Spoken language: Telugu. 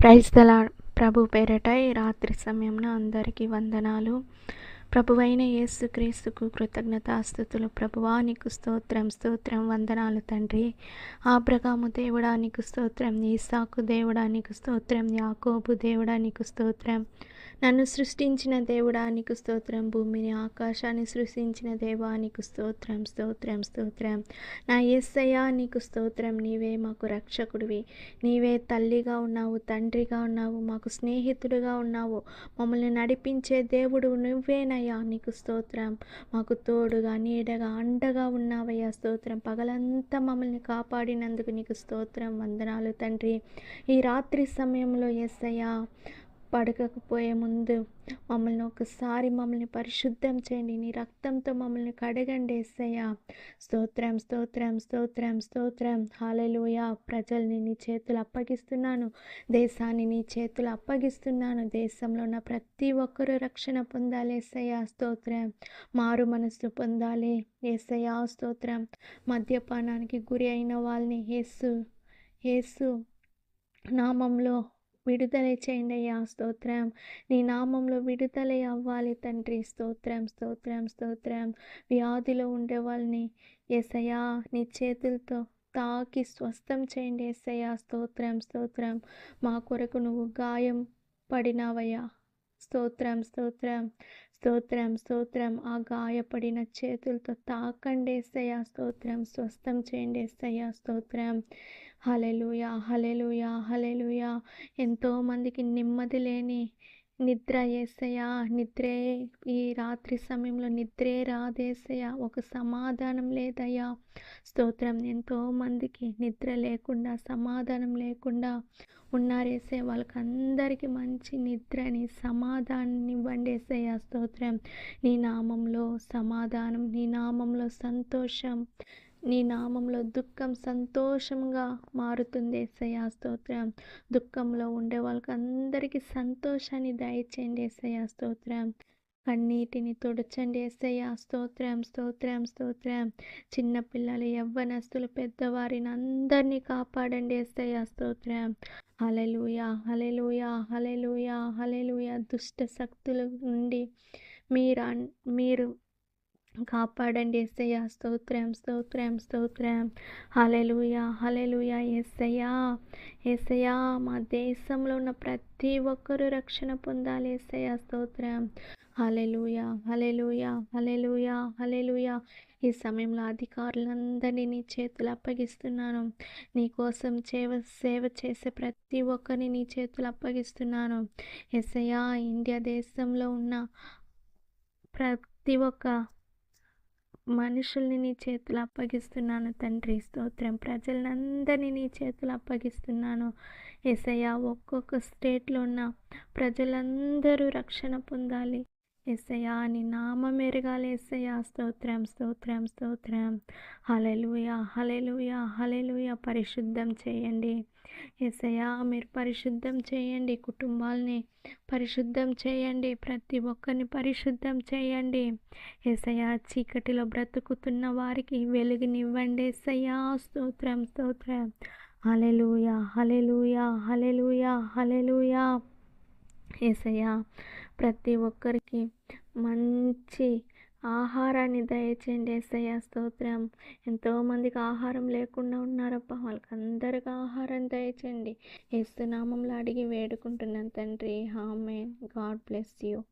Praise the lord. ప్రభు పేరట ఈ రాత్రి సమయంన అందరికీ వందనాలు. ప్రభువైన యేసుక్రీస్తుకు కృతజ్ఞతాస్తుతులు. ప్రభువా నీకు స్తోత్రం వందనాలు తండ్రి. ఆబ్రహాము దేవుడా నీకు స్తోత్రం, ఈసాకు దేవుడా నీకు స్తోత్రం, యాకోబు దేవుడా నీకు స్తోత్రం, నన్ను సృష్టించిన దేవుడా నీకు స్తోత్రం, భూమిని ఆకాశాన్ని సృష్టించిన దేవా నీకు స్తోత్రం. నా యేసయ్యా నీకు స్తోత్రం. నీవే మాకు రక్షకుడివి, నీవే తల్లిగా ఉన్నావు, తండ్రిగా ఉన్నావు, మాకు స్నేహితుడిగా ఉన్నావు, మమ్మల్ని నడిపించే దేవుడు నువ్వేనయ్యా. నీకు స్తోత్రం. మాకు తోడుగా నీడగా అండగా ఉన్నావయ్యా. స్తోత్రం. పగలంతా మమ్మల్ని కాపాడినందుకు నీకు స్తోత్రం, వందనాలు తండ్రి. ఈ రాత్రి సమయంలో యేసయ్యా పడకపోయే ముందు మమ్మల్ని పరిశుద్ధం చేయండి, నీ రక్తంతో మమ్మల్ని కడగండి యేసయ్యా. స్తోత్రం. హల్లెలూయా. ప్రజల్ని నీ చేతులు అప్పగిస్తున్నాను, దేశాన్ని నీ చేతులు అప్పగిస్తున్నాను. దేశంలో ఉన్న ప్రతి ఒక్కరూ రక్షణ పొందాలి యేసయ్యా. స్తోత్రం. మారు మనస్సు పొందాలి యేసయ్యా. స్తోత్రం. మద్యపానానికి గురి అయిన వాళ్ళని యేసు నామంలో విడుదల చేయండి అయ్యా. స్తోత్రం. నీ నామంలో విడుదల అవ్వాలి తండ్రి. స్తోత్రం. వ్యాధిలో ఉండే వాళ్ళని యేసయ్యా నీ చేతులతో తాకి స్వస్థం చేయండి యేసయ్యా. స్తోత్రం. మా కొరకు నువ్వు గాయం పడినావయ్యా. స్తోత్రం. ఆ గాయపడిన చేతులతో తాకండి యేసయ్యా. స్తోత్రం. స్వస్థం చేయండి యేసయ్యా. స్తోత్రం. హల్లెలూయా. ఎంతోమందికి నెమ్మది లేని నిద్ర యేసయ్యా. ఈ రాత్రి సమయంలో నిద్రే రాదేసయ్యా. ఒక సమాధానం లేదయ్యా. స్తోత్రం. ఎంతోమందికి నిద్ర లేకుండా, సమాధానం లేకుండా ఉన్నారేసే వాళ్ళకందరికీ మంచి నిద్రని, సమాధానాన్ని ఇవ్వండి యేసయ్యా. స్తోత్రం. నీ నామంలో సమాధానం, నీ నామంలో సంతోషం, నీ నామంలో దుఃఖం సంతోషంగా మారుతుంది యేసయ్యా. స్తోత్రం. దుఃఖంలో ఉండే వాళ్ళకి అందరికీ సంతోషాన్ని దయచేయండి యేసయ్యా. స్తోత్రం. కన్నీటిని తుడచండి యేసయ్యా. స్తోత్రం. చిన్నపిల్లలు, యవ్వనస్తులు, పెద్దవారిని అందరినీ కాపాడండి యేసయ్యా. స్తోత్రం. హల్లెలూయా. దుష్ట శక్తుల నుండి మీరు కాపాడండి యేసయ్యా. స్తోత్రం. హల్లెలూయా. యేసయ్యా మా దేశంలో ఉన్న ప్రతి ఒక్కరూ రక్షణ పొందాలి యేసయ్యా. స్తోత్రం. హల్లెలూయా. ఈ సమయంలో అధికారులందరినీ నీ చేతులు అప్పగిస్తున్నాను. నీ కోసం సేవ చేసే ప్రతి ఒక్కరిని నీ చేతులు అప్పగిస్తున్నాను యేసయ్యా. ఇండియా దేశంలో ఉన్న ప్రతి ఒక్క మనుషుల్ని నీ చేతులు అప్పగిస్తున్నాను తండ్రి. స్తోత్రం. ప్రజలందరినీ నీ చేతులు అప్పగిస్తున్నాను యేసయ్యా. ఒక్కొక్క స్టేట్లో ఉన్న ప్రజలందరూ రక్షణ పొందాలి యేసయ్యా. నీ నామం ఎరగాలి యేసయ్యా. స్తోత్రం. హల్లెలూయా. పరిశుద్ధం చేయండి యేసయ్యా. మీరు పరిశుద్ధం చేయండి, కుటుంబాల్ని పరిశుద్ధం చేయండి, ప్రతి ఒక్కరిని పరిశుద్ధం చేయండి యేసయ్యా. చీకటిలో బ్రతుకుతున్న వారికి వెలుగునివ్వండి యేసయ్యా. స్తోత్రం. హల్లెలూయా. యేసయ్యా ప్రతి ఒక్కరికి మంచి ఆహారాన్ని దయచేయండి యేసయ్యా. స్తోత్రం. ఎంతోమందికి ఆహారం లేకుండా ఉన్నారప్ప, వాళ్ళకందరికీ ఆహారం దయచేయండి. యేసు నామంలో అడిగి వేడుకుంటున్నాను తండ్రి. ఆమేన్. God bless you.